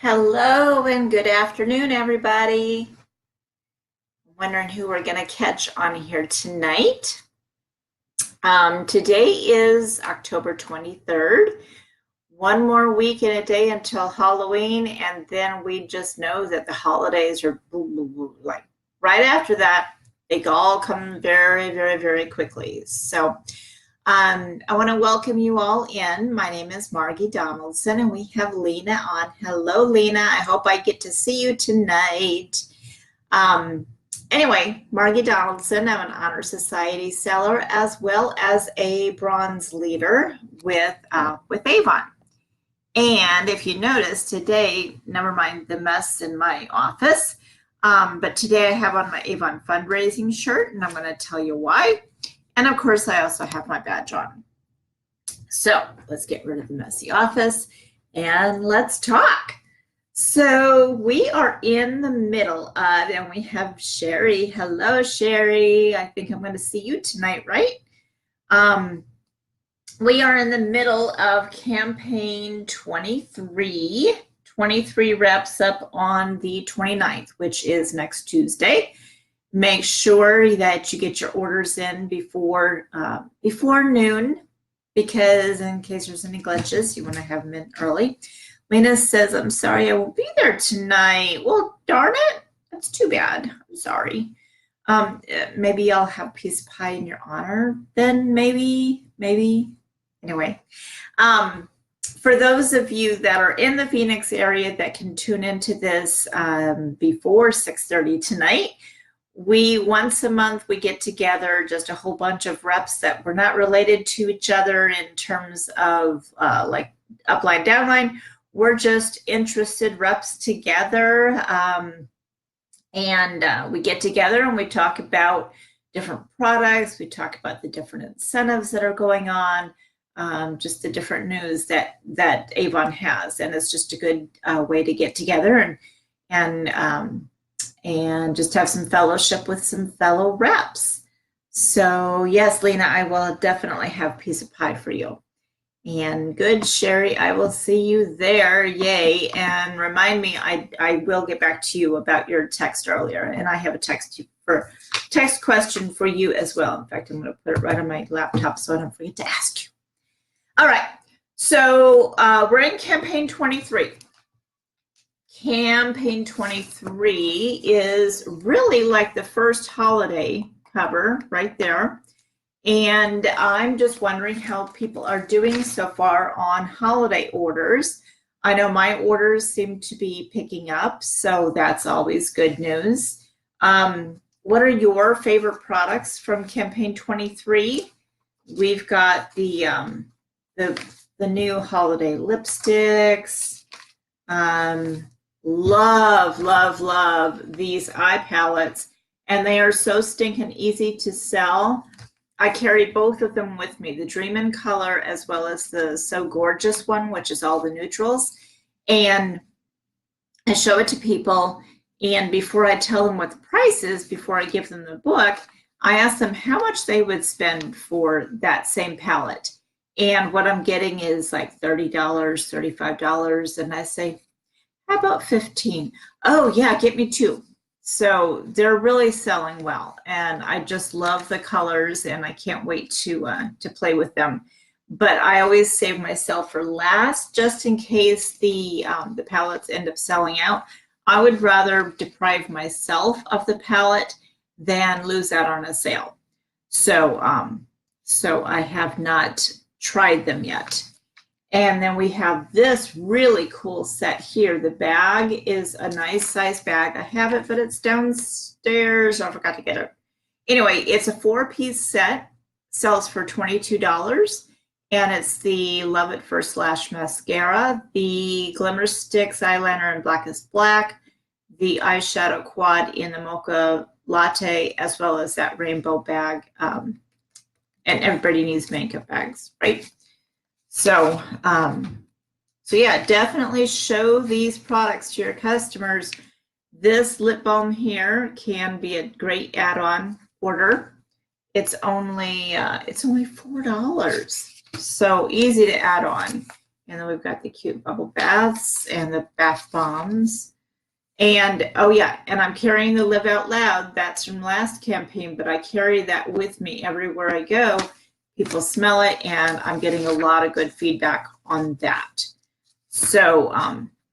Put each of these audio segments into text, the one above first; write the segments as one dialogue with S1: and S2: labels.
S1: Hello and good afternoon, everybody. I'm wondering who we're going to catch on here tonight. Today is October 23rd. One more week and a day until Halloween, and then we just know that the holidays are like right after that. They all come very, very, very quickly. So I want to welcome you all in. My name is Margie Donaldson, and we have Lena on. Hello, Lena. I hope I get to see you tonight. Anyway, Margie Donaldson. I'm an Honor Society seller as well as a bronze leader with Avon. And if you notice today, never mind the mess in my office, but today I have on my Avon fundraising shirt, and I'm going to tell you why. And of course, I also have my badge on. So let's get rid of the messy office and let's talk. So we are in the middle of, and we have Sherry. Hello, Sherry. I think I'm going to see you tonight, right? We are in the middle of campaign 23. 23 wraps up on the 29th, which is next Tuesday. Make sure that you get your orders in before noon, because in case there's any glitches, you want to have them in early. Lena says, I'm sorry, I won't be there tonight. Well, darn it. That's too bad. I'm sorry. Maybe I'll have piece of pie in your honor. Then maybe. Anyway, for those of you that are in the Phoenix area that can tune into this before 6:30 tonight, once a month we get together, just a whole bunch of reps that we're not related to each other in terms of like upline, downline. We're just interested reps together, and we get together and we talk about different products. We talk about the different incentives that are going on, just the different news that Avon has, and it's just a good way to get together and just have some fellowship with some fellow reps. So yes, Lena, I will definitely have a piece of pie for you. And good, Sherry, I will see you there. Yay. And remind me, I will get back to you about your text earlier. And I have a text question for you as well. In fact, I'm going to put it right on my laptop so I don't forget to ask you. All right. So we're in campaign 23. Campaign 23 is really like the first holiday cover right there. And I'm just wondering how people are doing so far on holiday orders. I know my orders seem to be picking up, so that's always good news. What are your favorite products from campaign 23? We've got the new holiday lipsticks. Love these eye palettes, and they are so stinking easy to sell. I carry both of them with me, the Dream in Color as well as the So Gorgeous one, which is all the neutrals. And I show it to people, and before I tell them what the price is, before I give them the book, I ask them how much they would spend for that same palette. And what I'm getting is like $30, $35, and I say, how about 15? Oh yeah, get me two. So they're really selling well, and I just love the colors, and I can't wait to play with them. But I always save myself for last, just in case the palettes end up selling out. I would rather deprive myself of the palette than lose out on a sale. So I have not tried them yet. And then we have this really cool set here. The bag is a nice size bag. I have it, but it's downstairs. I forgot to get it. Anyway, it's a 4-piece set, sells for $22. And it's the Love It First Lash Mascara, the Glimmer Sticks Eyeliner in Blackest Black, the eyeshadow quad in the Mocha Latte, as well as that rainbow bag. And everybody needs makeup bags, right? So yeah, definitely show these products to your customers. This lip balm here can be a great add-on order. It's only $4. So easy to add on. And then we've got the cute bubble baths and the bath bombs. And oh yeah, and I'm carrying the Live Out Loud. That's from last campaign, but I carry that with me everywhere I go. People smell it, and I'm getting a lot of good feedback on that. So,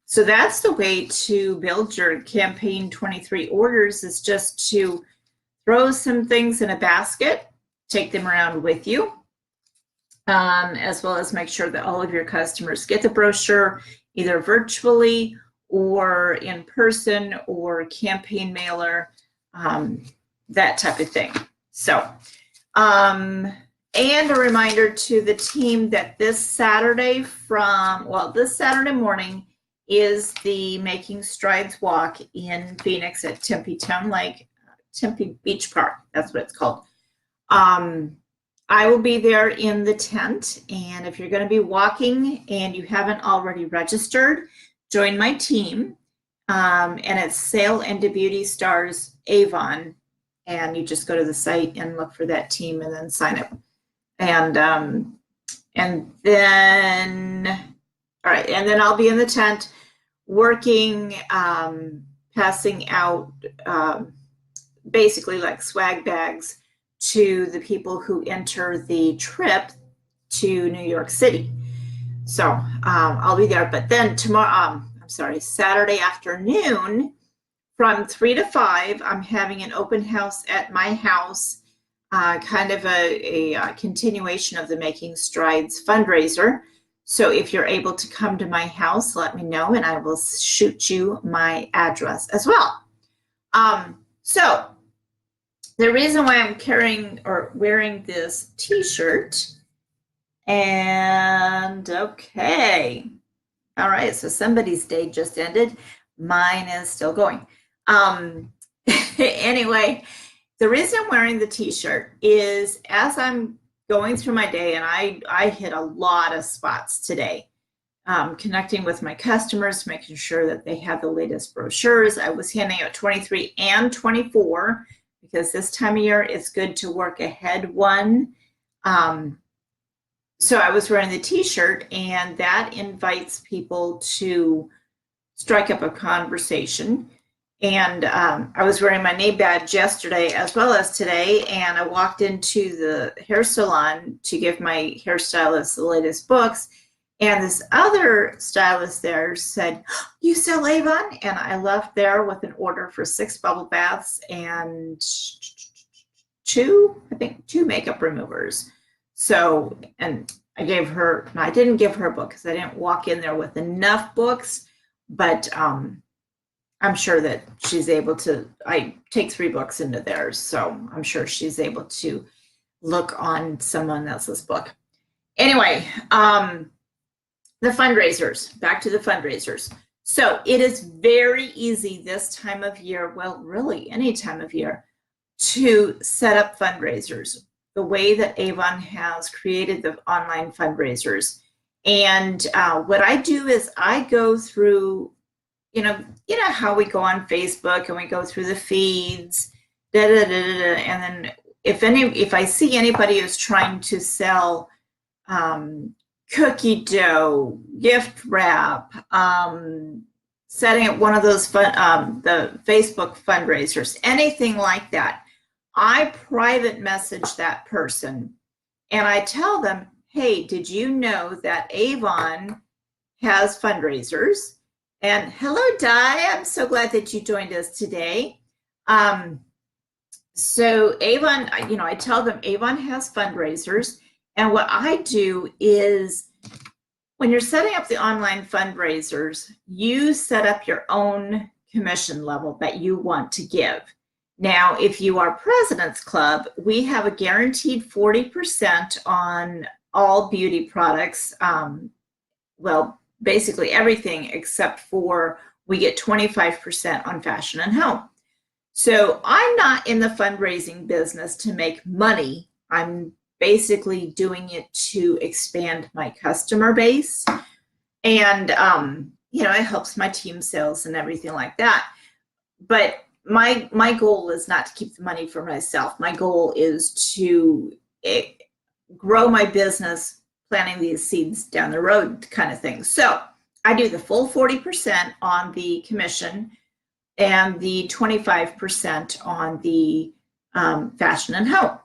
S1: so that's the way to build your campaign 23 orders, is just to throw some things in a basket, take them around with you, as well as make sure that all of your customers get the brochure either virtually or in person or campaign mailer, that type of thing. So, and a reminder to the team that this Saturday this Saturday morning is the Making Strides Walk in Phoenix at Tempe Town Lake, Tempe Beach Park. That's what it's called. I will be there in the tent, and if you're going to be walking and you haven't already registered, join my team, and it's Sail into Beauty Stars Avon, and you just go to the site and look for that team and then sign up. And then, all right, and then I'll be in the tent working, passing out basically like swag bags to the people who enter the trip to New York City. So I'll be there. But then tomorrow, Saturday afternoon from 3 to 5, I'm having an open house at my house, kind of a continuation of the Making Strides fundraiser. So if you're able to come to my house, let me know, and I will shoot you my address as well. So the reason why I'm carrying or wearing this t-shirt, and okay, all right, so somebody's day just ended. Mine is still going. Anyway, the reason I'm wearing the t-shirt is as I'm going through my day, and I hit a lot of spots today, connecting with my customers, making sure that they have the latest brochures. I was handing out 23 and 24 because this time of year it's good to work ahead one. So I was wearing the t-shirt, and that invites people to strike up a conversation. And I was wearing my name badge yesterday as well as today, and I walked into the hair salon to give my hairstylist the latest books, and this other stylist there said, "You sell Avon?" And I left there with an order for 6 bubble baths and 2 makeup removers. So, and I didn't give her a book because I didn't walk in there with enough books, but I'm sure that she's able to, I take 3 books into theirs, so I'm sure she's able to look on someone else's book. Anyway, the fundraisers, back to the fundraisers. So it is very easy this time of year, well, really any time of year, to set up fundraisers the way that Avon has created the online fundraisers. And what I do is I go through, you know how we go on Facebook and we go through the feeds, and then if I see anybody who's trying to sell cookie dough, gift wrap, setting up one of those the Facebook fundraisers, anything like that, I private message that person and I tell them, hey, did you know that Avon has fundraisers? And hello, Di, I'm so glad that you joined us today. So Avon, I tell them Avon has fundraisers. And what I do is when you're setting up the online fundraisers, you set up your own commission level that you want to give. Now, if you are President's Club, we have a guaranteed 40% on all beauty products. Well, basically everything except for we get 25% on fashion and home. So I'm not in the fundraising business to make money. I'm basically doing it to expand my customer base. And, it helps my team sales and everything like that. But my goal is not to keep the money for myself. My goal is to grow my business, planting these seeds down the road kind of thing. So I do the full 40% on the commission and the 25% on the fashion and home.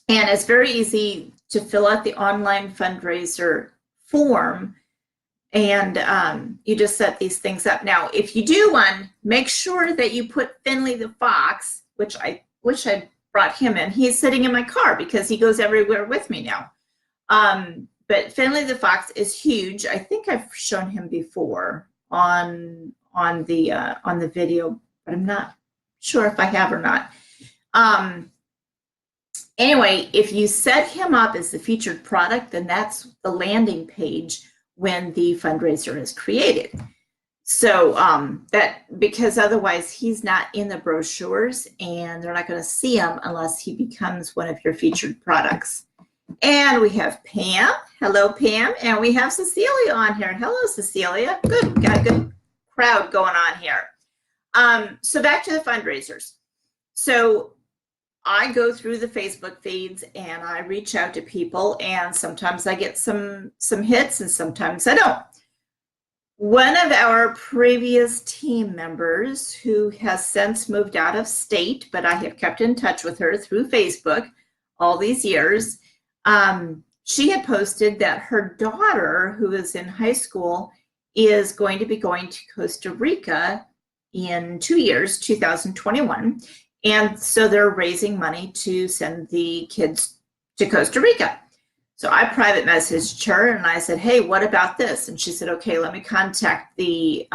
S1: And it's very easy to fill out the online fundraiser form, and you just set these things up. Now, if you do one, make sure that you put Finley the fox, which I wish I brought him in. He's sitting in my car because he goes everywhere with me now. But Finley the fox is huge. I think I've shown him before on the video, but I'm not sure if I have or not. Anyway, if you set him up as the featured product, then that's the landing page when the fundraiser is created. So that, because otherwise he's not in the brochures and they're not going to see him unless he becomes one of your featured products. And we have Pam. Hello, Pam. And we have Cecilia on here. Hello, Cecilia. Good. We got a good crowd going on here. So back to the fundraisers. So I go through the Facebook feeds and I reach out to people, and sometimes I get some hits and sometimes I don't. One of our previous team members, who has since moved out of state, but I have kept in touch with her through Facebook all these years, she had posted that her daughter, who is in high school, is going to be going to Costa Rica in 2 years, 2021. And so they're raising money to send the kids to Costa Rica. So I private messaged her and I said, hey, what about this? And she said, okay, let me contact the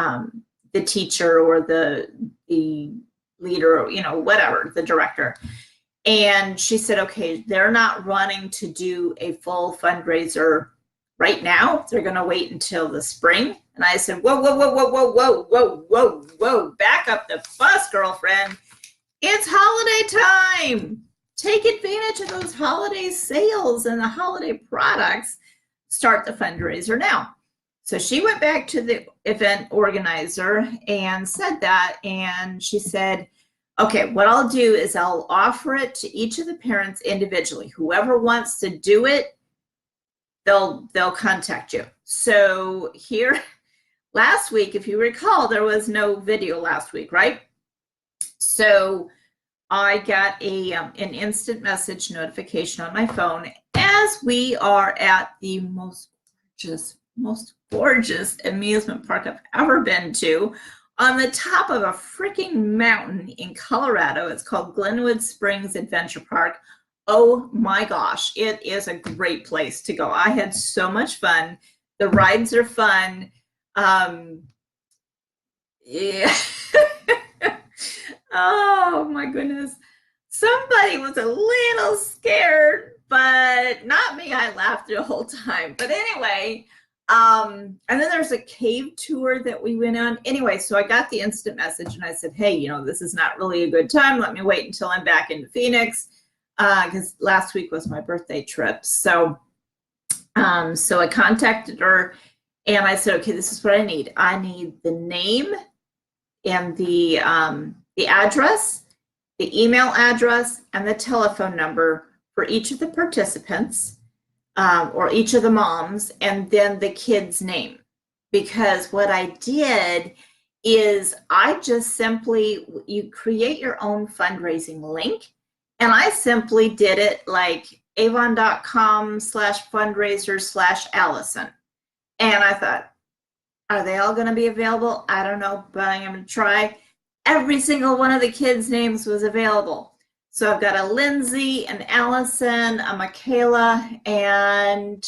S1: teacher or the leader, or, you know, whatever, the director. And she said, okay, they're not running to do a full fundraiser right now. They're going to wait until the spring. And I said, whoa, whoa, whoa, whoa, whoa, whoa, whoa, whoa, whoa, back up the bus, girlfriend. It's holiday time. Take advantage of those holiday sales and the holiday products. Start the fundraiser now. So she went back to the event organizer and said that, and she said, okay, what I'll do is I'll offer it to each of the parents individually. Whoever wants to do it, they'll contact you. So here, last week, if you recall, there was no video last week, right? So I got an instant message notification on my phone as we are at the most gorgeous amusement park I've ever been to, on the top of a freaking mountain in Colorado. It's called Glenwood Springs Adventure Park. Oh my gosh, it is a great place to go. I had so much fun. The rides are fun. Yeah. Oh my goodness. Somebody was a little scared, but not me. I laughed the whole time. But anyway, and then there's a cave tour that we went on. Anyway, so I got the instant message and I said, hey, you know, this is not really a good time. Let me wait until I'm back in Phoenix, because last week was my birthday trip. So I contacted her and I said, okay, this is what I need. I need the name and the address, the email address, and the telephone number for each of the participants, or each of the moms, and then the kid's name. Because what I did is I just simply, you create your own fundraising link, and I simply did it like avon.com/fundraiser/Allison. And I thought, are they all going to be available? I don't know, but I'm going to try. Every single one of the kids' names was available. So I've got a Lindsay, an Allison, a Michaela, and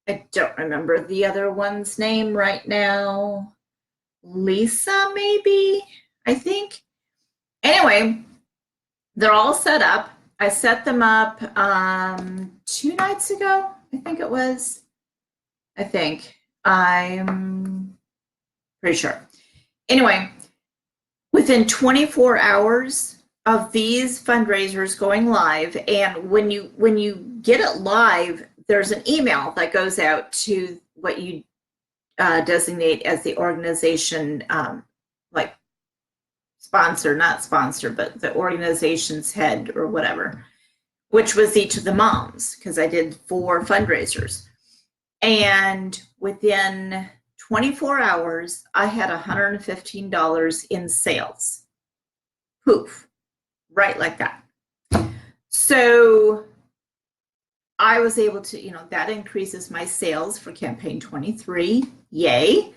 S1: I don't remember the other one's name right now. Lisa, maybe, I think. Anyway, they're all set up. I set them up 2 nights ago, I think it was. I'm pretty sure. Anyway, within 24 hours of these fundraisers going live, and when you get it live, there's an email that goes out to what you designate as the organization, like sponsor, not sponsor, but the organization's head or whatever. which was each of the moms, because I did 4 fundraisers. And within 24 hours, I had $115 in sales. Poof, right like that. So I was able to, that increases my sales for campaign 23. Yay.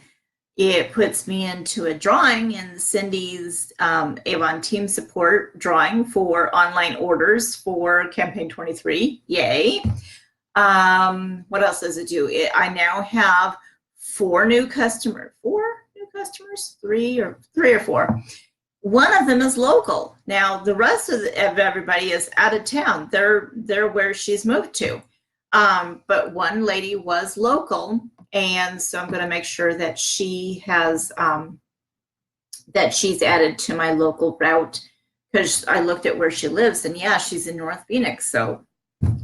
S1: It puts me into a drawing in Cindy's Avon Team Support drawing for online orders for campaign 23. Yay. What else does it do? I now have 4 new customers. 4 new customers? 3 or 4. One of them is local. Now the rest of everybody is out of town. They're where she's moved to. But one lady was local, and so I'm going to make sure that she has that she's added to my local route, because I looked at where she lives, and yeah, she's in North Phoenix, so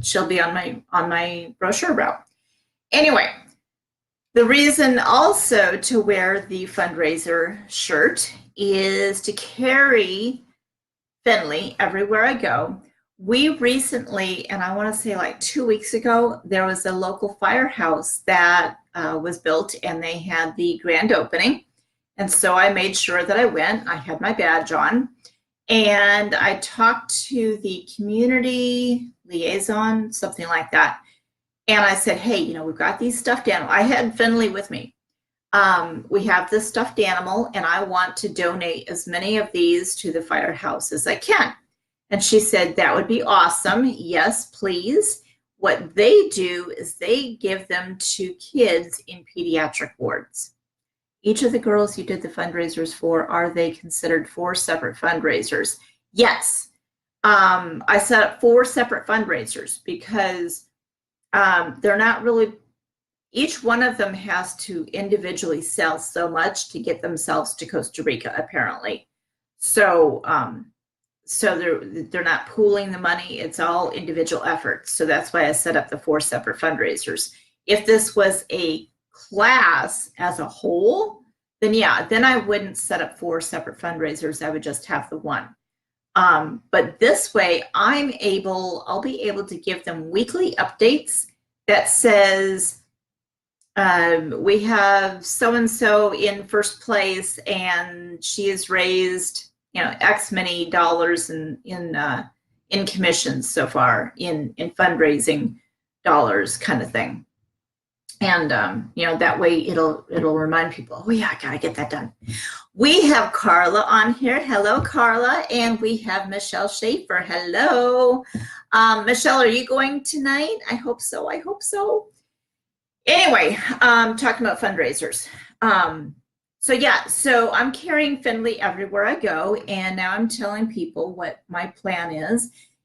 S1: she'll be on my brochure route. Anyway, the reason also to wear the fundraiser shirt is to carry Finley everywhere I go. We recently, and I want to say like 2 weeks ago, there was a local firehouse that was built, and they had the grand opening. And so I made sure that I went. I had my badge on, and I talked to the community liaison, something like that. And I said, hey, we've got these stuffed animals. I had Finley with me. We have this stuffed animal, and I want to donate as many of these to the firehouse as I can. And she said, that would be awesome. Yes, please. What they do is they give them to kids in pediatric wards. Each of the girls you did the fundraisers for, are they considered 4 separate fundraisers? Yes. I set up 4 separate fundraisers because they're not really, each one of them has to individually sell so much to get themselves to Costa Rica, apparently. So they're not pooling the money. It's all individual efforts. So that's why I set up the 4 separate fundraisers. If this was a class as a whole, then yeah, then I wouldn't set up 4 separate fundraisers. I would just have the one. But this way I'll be able to give them weekly updates that says, we have so-and-so in first place, and she has raised X many dollars in commissions so far, in fundraising dollars, kind of thing. And that way it'll remind people, oh yeah, I gotta get that done. We have Carla on here. Hello, Carla. And we have Michelle Schaefer. Hello. Michelle, are you going tonight? I hope so. Anyway, talking about fundraisers. So I'm carrying Finley everywhere I go, and now I'm telling people what my plan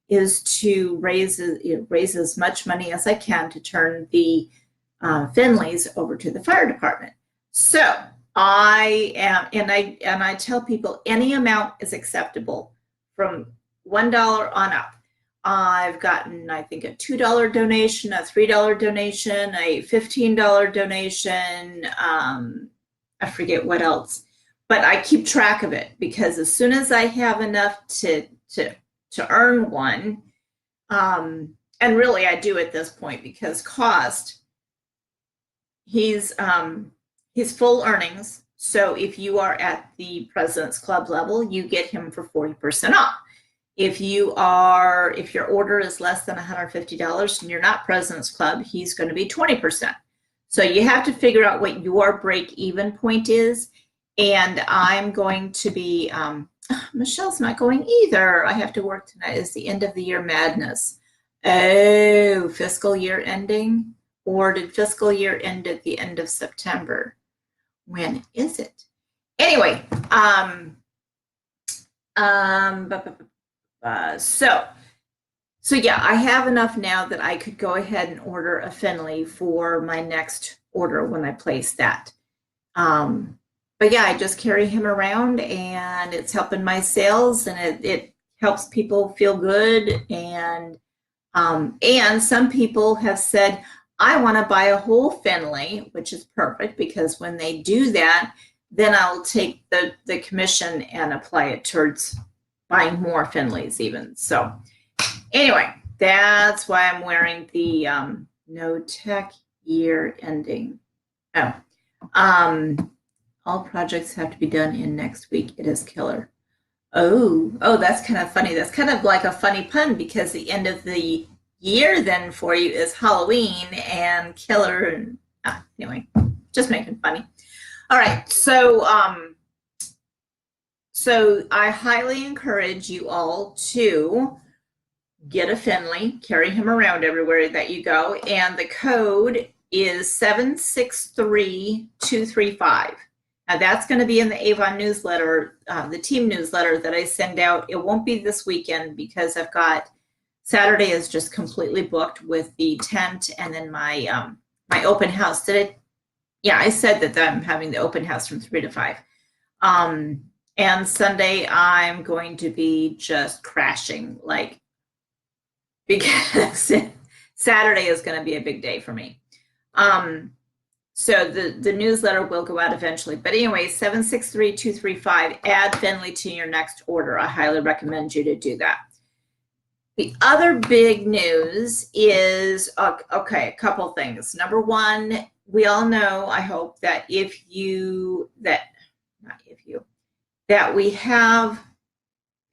S1: is to raise as much money as I can to turn the Finleys over to the fire department. So I tell people any amount is acceptable from $1 on up. I've gotten, I think, a $2 donation, a $3 donation, a $15 donation. I forget what else, but I keep track of it, because as soon as I have enough to earn one, and really I do at this point, because cost, he's full earnings. So if you are at the President's Club level, you get him for 40% off. If your order is less than $150 and you're not President's Club, he's going to be 20%. So you have to figure out what your break-even point is. And I'm going to be, Michelle's not going either. I have to work tonight. It's the end of the year madness. Oh, fiscal year ending? Or did fiscal year end at the end of September? When is it? Anyway, so yeah, I have enough now that I could go ahead and order a Finley for my next order when I place that. But yeah, I just carry him around, and it's helping my sales, and it helps people feel good. And some people have said, I want to buy a whole Finley, which is perfect, because when they do that, then I'll take the commission and apply it towards buying more Finleys even. So anyway, That's why I'm wearing the no tech year ending. Oh, all projects have to be done in next week. It is killer. Oh, that's kind of funny. That's kind of like a funny pun because the end of the year then for you is Halloween and killer. And anyway, just making funny. All right, so I highly encourage you all to get a Finley, carry him around everywhere that you go, and the code is 763235. Now that's going to be in the Avon newsletter, the team newsletter that I send out. It won't be this weekend because I've got Saturday is just completely booked with the tent and then my my open house. Did it? Yeah, I said that I'm having the open house from 3 to 5. And Sunday I'm going to be just crashing, like, because Saturday is going to be a big day for me. So the newsletter will go out eventually. But anyway, 763235, add Finley to your next order. I highly recommend you to do that. The other big news is, okay, a couple things. Number one, we all know, I hope, that that we have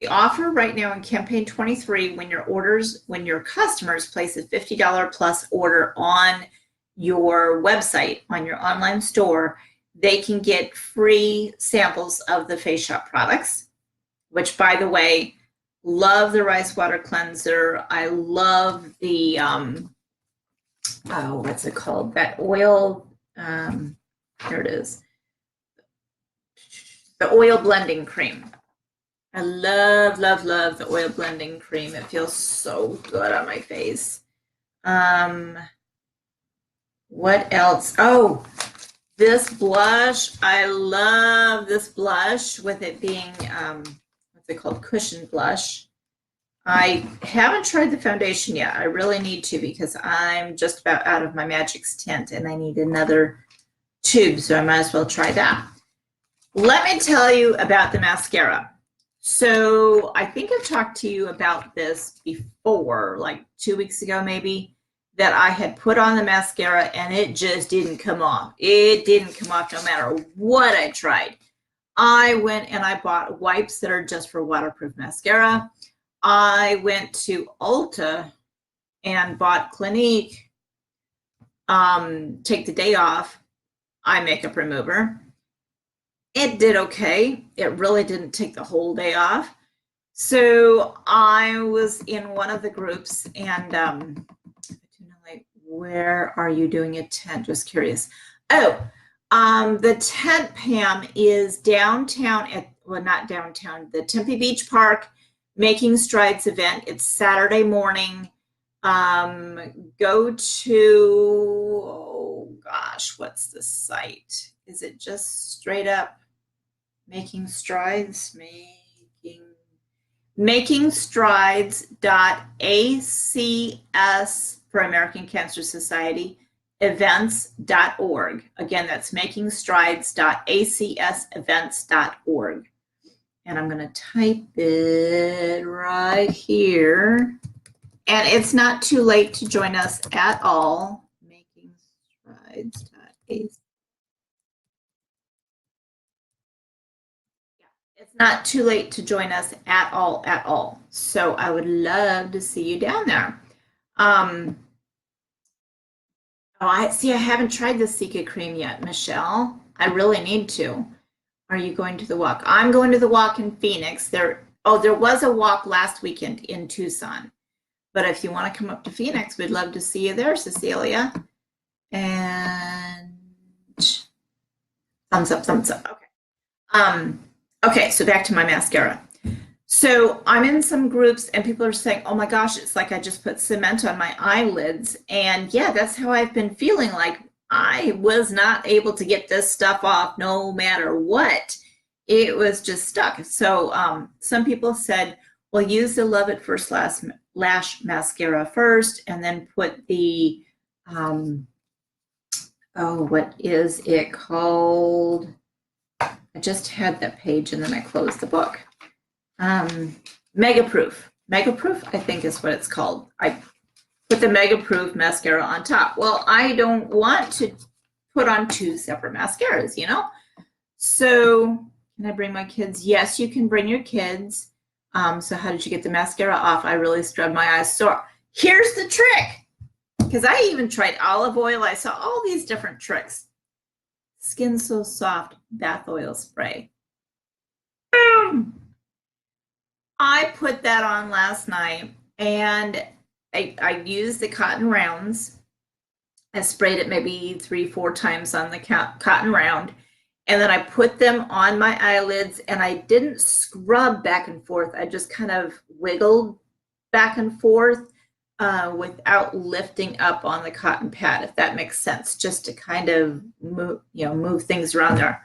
S1: the offer right now in campaign 23 when your customers place a $50 plus order on your website, on your online store, they can get free samples of the Face Shop products, which, by the way, love the rice water cleanser. I love the what's it called? That oil. There it is. The oil blending cream. I love the oil blending cream. It feels so good on my face. What else? Oh, this blush. I love this blush with it being, what's it called? Cushion blush. I haven't tried the foundation yet. I really need to because I'm just about out of my Magic's tint and I need another tube, so I might as well try that. Let me tell you about the mascara. So I think I've talked to you about this before, like 2 weeks ago maybe, that I had put on the mascara and it just didn't come off. It didn't come off no matter what I tried. I went and I bought wipes that are just for waterproof mascara. I went to Ulta and bought Clinique Take the Day Off eye makeup remover. It did okay. It really didn't take the whole day off. So I was in one of the groups and where are you doing a tent? Just curious. Oh, the tent, Pam, is downtown not downtown, the Tempe Beach Park Making Strides event. It's Saturday morning. Go to, oh gosh, what's the site? Is it just straight up Making Strides? Making Strides.acs for American Cancer Society events.org. Again, that's Making Strides.acsevents.org. And I'm going to type it right here. And it's not too late to join us at all. Making Strides.ac. It's not too late to join us at all. So I would love to see you down there. I haven't tried the Cica cream yet, Michelle. I really need to. Are you going to the walk? I'm going to the walk in Phoenix. There was a walk last weekend in Tucson. But if you want to come up to Phoenix, we'd love to see you there, Cecilia. And thumbs up. Okay. Okay, so back to my mascara. So I'm in some groups and people are saying, oh my gosh, it's like I just put cement on my eyelids. And yeah, that's how I've been feeling. Like I was not able to get this stuff off no matter what. It was just stuck. So some people said, well, use the Love It First Lash mascara first and then put the, what is it called? I just had that page and then I closed the book. Mega Proof. Mega Proof, I think is what it's called. I put the Mega Proof mascara on top. Well, I don't want to put on 2 separate mascaras, you know? So can I bring my kids? Yes, you can bring your kids. So how did you get the mascara off? I really scrubbed my eyes. So here's the trick, because I even tried olive oil. I saw all these different tricks. Skin So Soft bath oil spray. Boom! I put that on last night, and I used the cotton rounds. I sprayed it maybe 3-4 times on the cotton round. And then I put them on my eyelids, and I didn't scrub back and forth. I just kind of wiggled back and forth without lifting up on the cotton pad, if that makes sense, just to kind of move things around there.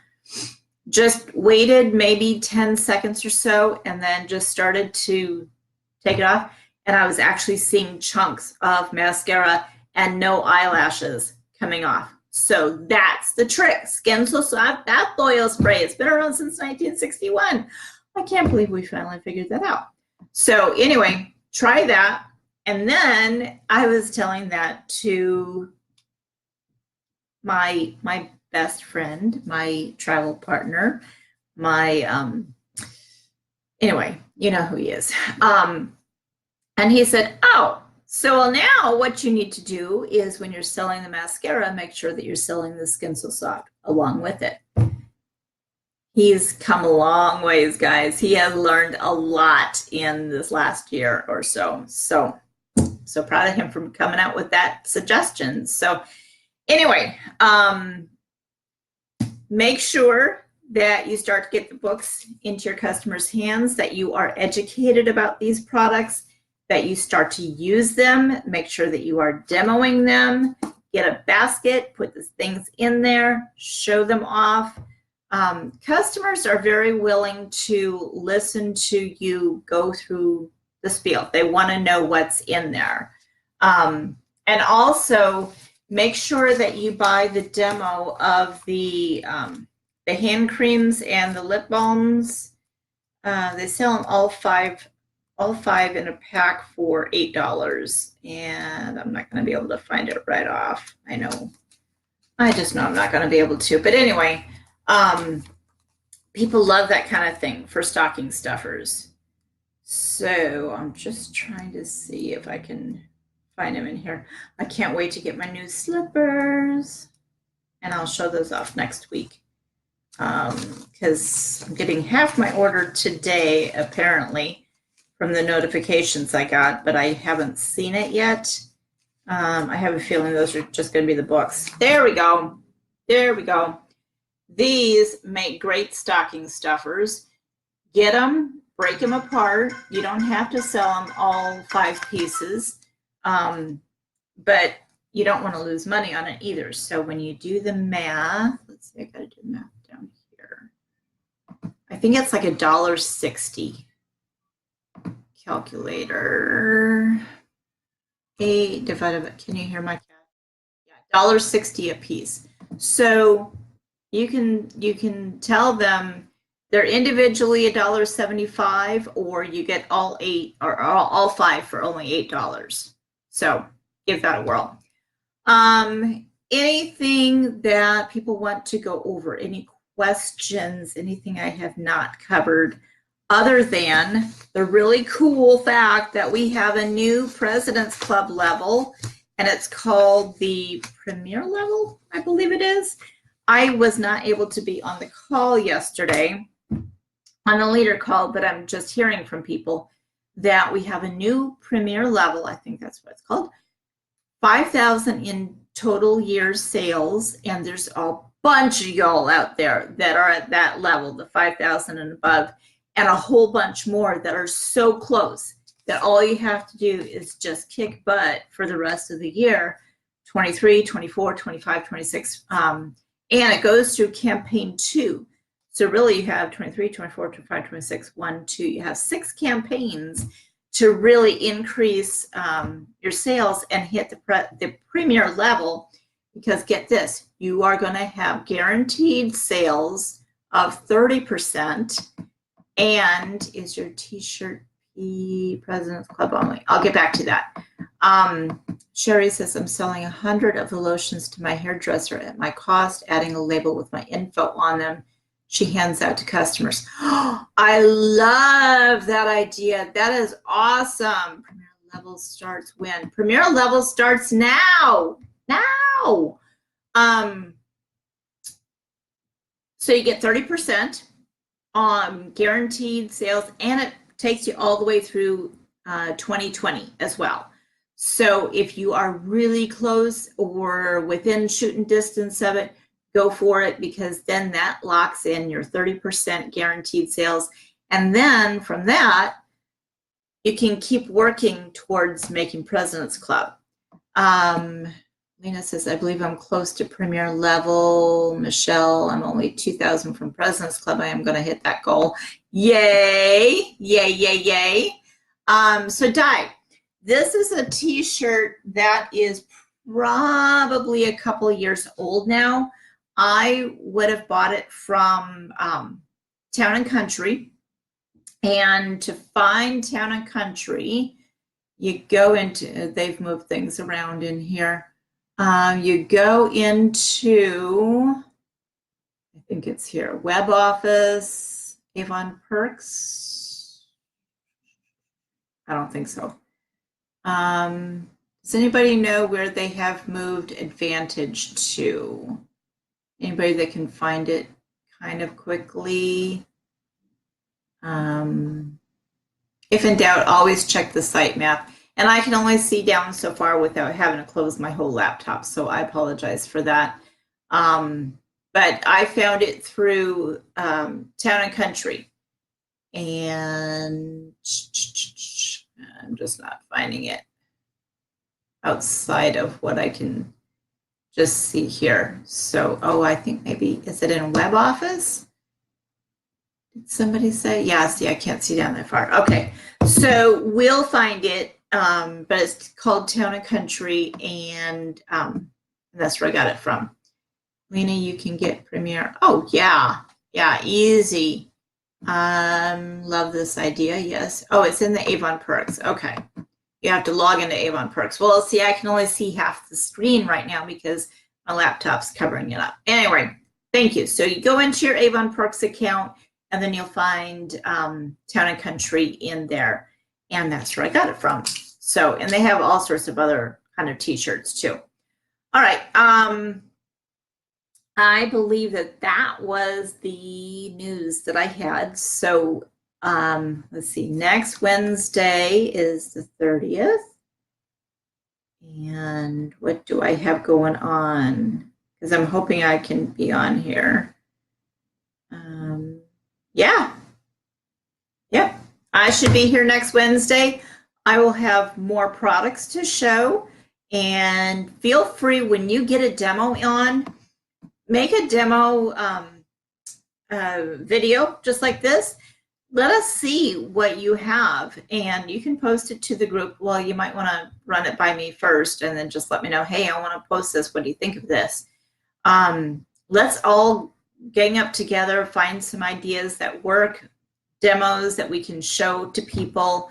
S1: Just waited maybe 10 seconds or so, and then just started to take it off. And I was actually seeing chunks of mascara and no eyelashes coming off. So that's the trick. Skin So Soft bath oil spray. It's been around since 1961. I can't believe we finally figured that out. So anyway, try that. And then I was telling that to my best friend, my travel partner, anyway, you know who he is. And he said, oh, so now what you need to do is when you're selling the mascara, make sure that you're selling the Skin So Soft along with it. He's come a long ways, guys. He has learned a lot in this last year or so. So proud of him for coming out with that suggestion. So anyway, make sure that you start to get the books into your customers' hands, that you are educated about these products, that you start to use them, make sure that you are demoing them, get a basket, put the things in there, show them off. Customers are very willing to listen to you go through the spiel. They want to know what's in there. And also make sure that you buy the demo of the hand creams and the lip balms. They sell them all five in a pack for $8, and I'm not going to be able to find it right off. I just know I'm not going to be able to. But anyway, people love that kind of thing for stocking stuffers. So I'm just trying to see if I can find them in here. I can't wait to get my new slippers, and I'll show those off next week, because I'm getting half my order today, apparently, from the notifications I got, but I haven't seen it yet. I have a feeling those are just going to be the books. There we go. There we go. These make great stocking stuffers. Get them, break them apart. You don't have to sell them all 5 pieces, but you don't want to lose money on it either. So when you do the math, let's see, I got to do math down here. I think it's like $1.60. Calculator. 8 divided by, can you hear my cat? Yeah, $1.60 a piece. So you can tell them they're individually $1.75, or you get all 8 or all 5 for only $8. So give that a whirl. Anything that people want to go over, any questions, anything I have not covered, other than the really cool fact that we have a new President's Club level, and it's called the Premier level, I believe it is. I was not able to be on the call yesterday, on the leader call, but I'm just hearing from people that we have a new Premier level, I think that's what it's called, 5,000 in total years sales, and there's a bunch of y'all out there that are at that level, the 5,000 and above, and a whole bunch more that are so close that all you have to do is just kick butt for the rest of the year, 23, 24, 25, 26, and it goes through campaign 2. So really you have 23, 24, 25, 26, 1, 2, you have 6 campaigns to really increase your sales and hit the Premier level, because get this, you are going to have guaranteed sales of 30%. And is your t-shirt President's Club only. I'll get back to that. Sherry says, I'm selling 100 of the lotions to my hairdresser at my cost, adding a label with my info on them. She hands out to customers. I love that idea. That is awesome. Premier level starts when? Premier level starts now. Now. So you get 30% on guaranteed sales, and it takes you all the way through 2020 as well. So if you are really close or within shooting distance of it, go for it, because then that locks in your 30% guaranteed sales. And then from that, you can keep working towards making President's Club. Lena says, I believe I'm close to premier level. Michelle, I'm only 2,000 from President's Club. I am going to hit that goal. Yay, yay, yay, yay. So Di, this is a t-shirt that is probably a couple of years old now. I would have bought it from Town and Country. And to find Town and Country, you go into, they've moved things around in here. You go into, I think it's here, Web Office, Avon Perks. I don't think so. Does anybody know where they have moved Advantage to? Anybody that can find it kind of quickly? If in doubt, always check the sitemap. And I can only see down so far without having to close my whole laptop, so I apologize for that. But I found it through Town and Country. And I'm just not finding it outside of what I can just see here. So, oh, I think maybe, is it in Web Office? Did somebody say? Yeah, see, I can't see down that far. Okay, so we'll find it, but it's called Town and Country, and that's where I got it from. Lena, you can get Premiere. Oh, yeah, yeah, easy. Love this idea, yes. Oh, it's in the Avon Perks. Okay, you have to log into Avon Perks. Well, see, I can only see half the screen right now because my laptop's covering it up. Anyway, thank you. So you go into your Avon Perks account, and then you'll find Town and Country in there. And that's where I got it from. So, and they have all sorts of other kind of t-shirts too. All right. I believe that that was the news that I had. So let's see, next Wednesday is the 30th. And what do I have going on? Because I'm hoping I can be on here. Yeah. Yep. I should be here next Wednesday. I will have more products to show. And feel free, when you get a demo on, make a demo video just like this. Let us see what you have, and you can post it to the group. Well, you might want to run it by me first and then just let me know, hey, I want to post this. What do you think of this? Let's all gang up together, find some ideas that work, demos that we can show to people.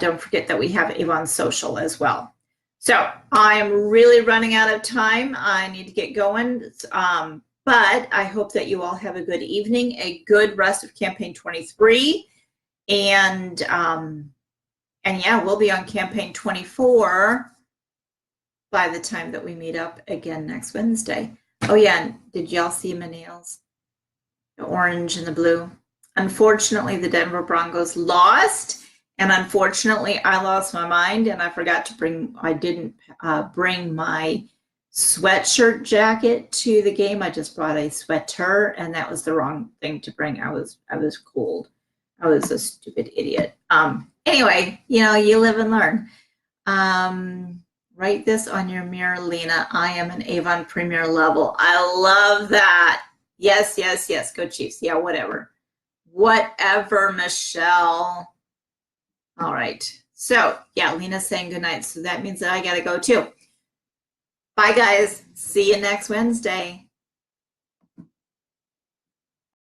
S1: Don't forget that we have Avon Social as well. So I am really running out of time. I need to get going. But I hope that you all have a good evening, a good rest of campaign 23. And yeah, we'll be on campaign 24 by the time that we meet up again next Wednesday. Oh yeah, and did y'all see my nails? The orange and the blue. Unfortunately, the Denver Broncos lost, and unfortunately, I lost my mind, and I forgot to bring, I didn't bring my sweatshirt jacket to the game. I just brought a sweater, and that was the wrong thing to bring. I was cold. I was a stupid idiot. Anyway, you know, you live and learn. Write this on your mirror, Lena. I am an Avon Premier level. I love that. Yes, yes, yes. Go Chiefs. Yeah, whatever. Whatever, Michelle. All right. So, yeah, Lena's saying good night. So that means that I got to go too. Bye, guys. See you next Wednesday.